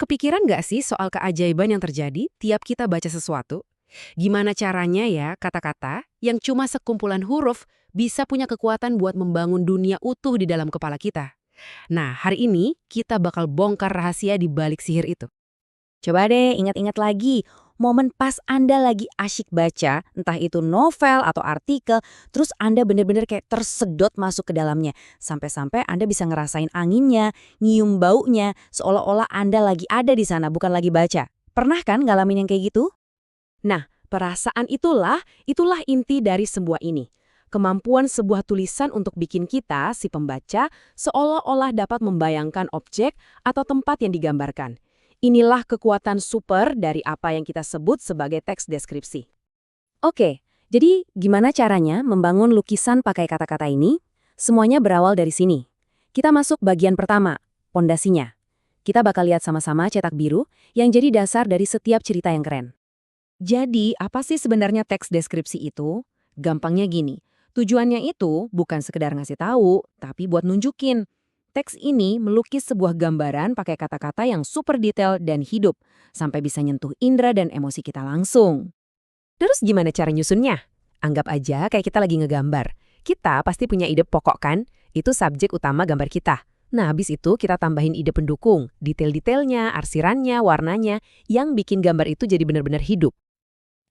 kepikiran nggak sih soal keajaiban yang terjadi tiap kita baca sesuatu? Gimana caranya ya kata-kata yang cuma sekumpulan huruf bisa punya kekuatan buat membangun dunia utuh di dalam kepala kita? Nah, hari ini kita bakal bongkar rahasia di balik sihir itu. Coba deh ingat-ingat lagi, momen pas Anda lagi asyik baca, entah itu novel atau artikel, terus Anda bener-bener kayak tersedot masuk ke dalamnya. Sampai-sampai Anda bisa ngerasain anginnya, nyium baunya, seolah-olah Anda lagi ada di sana, bukan lagi baca. Pernah kan ngalamin yang kayak gitu? Nah, perasaan itulah inti dari semua ini. Kemampuan sebuah tulisan untuk bikin kita, si pembaca, seolah-olah dapat membayangkan objek atau tempat yang digambarkan. Inilah kekuatan super dari apa yang kita sebut sebagai teks deskripsi. Oke, jadi gimana caranya membangun lukisan pakai kata-kata ini? Semuanya berawal dari sini. Kita masuk bagian pertama, pondasinya. Kita bakal lihat sama-sama cetak biru yang jadi dasar dari setiap cerita yang keren. Jadi, apa sih sebenarnya teks deskripsi itu? Gampangnya gini, tujuannya itu bukan sekedar ngasih tahu, tapi buat nunjukin. Teks ini melukis sebuah gambaran pakai kata-kata yang super detail dan hidup, sampai bisa nyentuh indera dan emosi kita langsung. Terus gimana cara nyusunnya? Anggap aja kayak kita lagi ngegambar. Kita pasti punya ide pokok kan? Itu subjek utama gambar kita. Nah, habis itu kita tambahin ide pendukung, detail-detailnya, arsirannya, warnanya, yang bikin gambar itu jadi benar-benar hidup.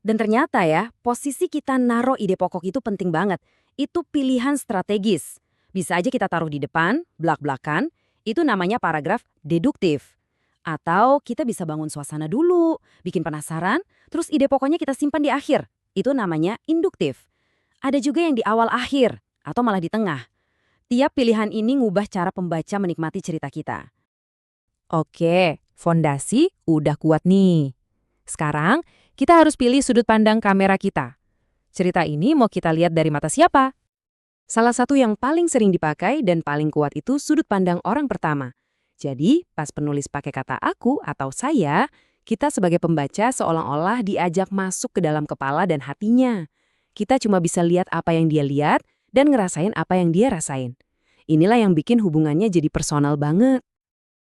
Dan ternyata ya, posisi kita naruh ide pokok itu penting banget. Itu pilihan strategis. Bisa aja kita taruh di depan, belak-belakan, itu namanya paragraf deduktif. Atau kita bisa bangun suasana dulu, bikin penasaran, terus ide pokoknya kita simpan di akhir. Itu namanya induktif. Ada juga yang di awal-akhir, atau malah di tengah. Tiap pilihan ini ngubah cara pembaca menikmati cerita kita. Oke, fondasi udah kuat nih. Sekarang, kita harus pilih sudut pandang kamera kita. Cerita ini mau kita lihat dari mata siapa? Salah satu yang paling sering dipakai dan paling kuat itu sudut pandang orang pertama. Jadi, pas penulis pakai kata aku atau saya, kita sebagai pembaca seolah-olah diajak masuk ke dalam kepala dan hatinya. Kita cuma bisa lihat apa yang dia lihat dan ngerasain apa yang dia rasain. Inilah yang bikin hubungannya jadi personal banget.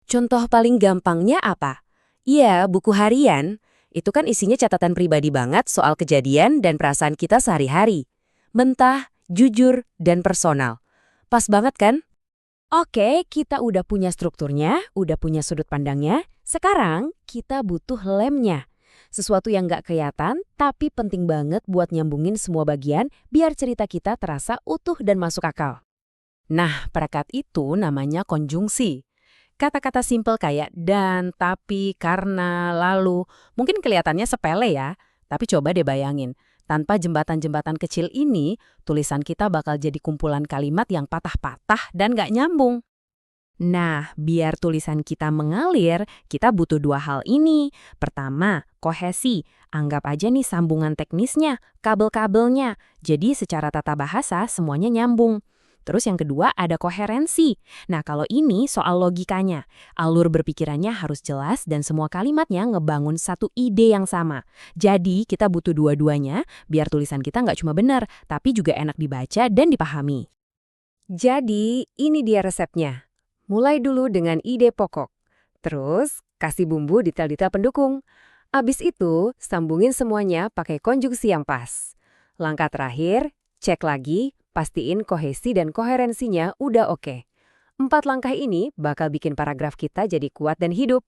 Contoh paling gampangnya apa? Iya, buku harian. Itu kan isinya catatan pribadi banget soal kejadian dan perasaan kita sehari-hari. Mentah, jujur, dan personal. Pas banget kan? Oke, kita udah punya strukturnya, udah punya sudut pandangnya. Sekarang kita butuh lemnya. Sesuatu yang nggak kelihatan, tapi penting banget buat nyambungin semua bagian biar cerita kita terasa utuh dan masuk akal. Nah, perekat itu namanya konjungsi. Kata-kata simpel kayak dan, tapi, karena, lalu, mungkin kelihatannya sepele ya, tapi coba deh bayangin. Tanpa jembatan-jembatan kecil ini, tulisan kita bakal jadi kumpulan kalimat yang patah-patah dan nggak nyambung. Nah, biar tulisan kita mengalir, kita butuh dua hal ini. Pertama, kohesi. Anggap aja nih sambungan teknisnya, kabel-kabelnya. Jadi secara tata bahasa semuanya nyambung. Terus yang kedua ada koherensi. Nah, kalau ini soal logikanya. Alur berpikirannya harus jelas dan semua kalimatnya ngebangun satu ide yang sama. Jadi, kita butuh dua-duanya biar tulisan kita nggak cuma benar, tapi juga enak dibaca dan dipahami. Jadi, ini dia resepnya. Mulai dulu dengan ide pokok. Terus, kasih bumbu detail-detail pendukung. Abis itu, sambungin semuanya pakai konjungsi yang pas. Langkah terakhir, cek lagi, pastiin kohesi dan koherensinya udah oke. 4 langkah ini bakal bikin paragraf kita jadi kuat dan hidup.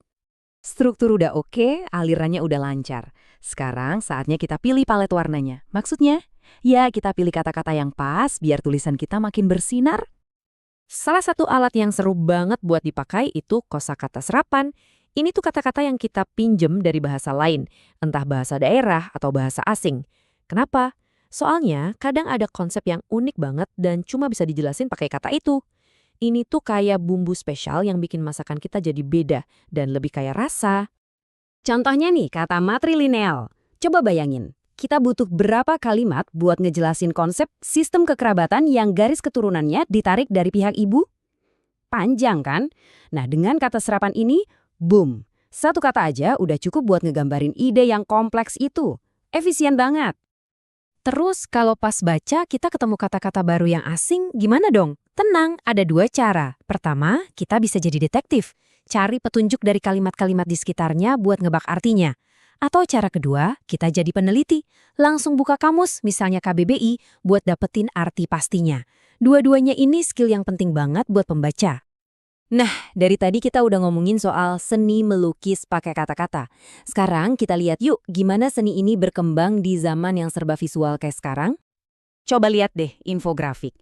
Struktur udah oke, alirannya udah lancar. Sekarang saatnya kita pilih palet warnanya. Maksudnya, ya kita pilih kata-kata yang pas biar tulisan kita makin bersinar. Salah satu alat yang seru banget buat dipakai itu kosakata serapan. Ini tuh kata-kata yang kita pinjem dari bahasa lain, entah bahasa daerah atau bahasa asing. Kenapa? Soalnya kadang ada konsep yang unik banget dan cuma bisa dijelasin pakai kata itu. Ini tuh kayak bumbu spesial yang bikin masakan kita jadi beda dan lebih kaya rasa. Contohnya nih kata matrilineal. Coba bayangin, kita butuh berapa kalimat buat ngejelasin konsep sistem kekerabatan yang garis keturunannya ditarik dari pihak ibu? Panjang kan? Nah, dengan kata serapan ini, boom. Satu kata aja udah cukup buat ngegambarin ide yang kompleks itu. Efisien banget. Terus kalau pas baca kita ketemu kata-kata baru yang asing, gimana dong? Tenang, ada dua cara. Pertama, kita bisa jadi detektif. Cari petunjuk dari kalimat-kalimat di sekitarnya buat ngebak artinya. Atau cara kedua, kita jadi peneliti. Langsung buka kamus, misalnya KBBI, buat dapetin arti pastinya. Dua-duanya ini skill yang penting banget buat pembaca. Dari tadi kita udah ngomongin soal seni melukis pakai kata-kata. Sekarang kita lihat yuk gimana seni ini berkembang di zaman yang serba visual kayak sekarang. Coba lihat deh infografik.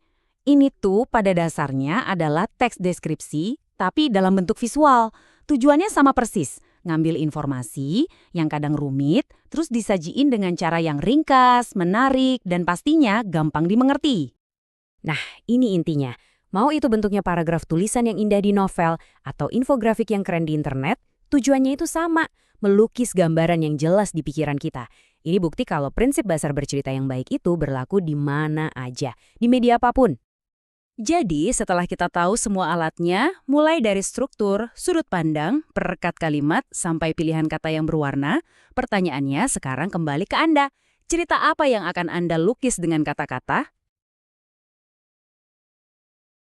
Ini tuh pada dasarnya adalah teks deskripsi, tapi dalam bentuk visual. Tujuannya sama persis, ngambil informasi yang kadang rumit, terus disajiin dengan cara yang ringkas, menarik, dan pastinya gampang dimengerti. Nah, ini intinya. Mau itu bentuknya paragraf tulisan yang indah di novel atau infografik yang keren di internet, tujuannya itu sama, melukis gambaran yang jelas di pikiran kita. Ini bukti kalau prinsip dasar bercerita yang baik itu berlaku di mana aja, di media apapun. Jadi, setelah kita tahu semua alatnya, mulai dari struktur, sudut pandang, perekat kalimat, sampai pilihan kata yang berwarna, pertanyaannya sekarang kembali ke Anda. Cerita apa yang akan Anda lukis dengan kata-kata?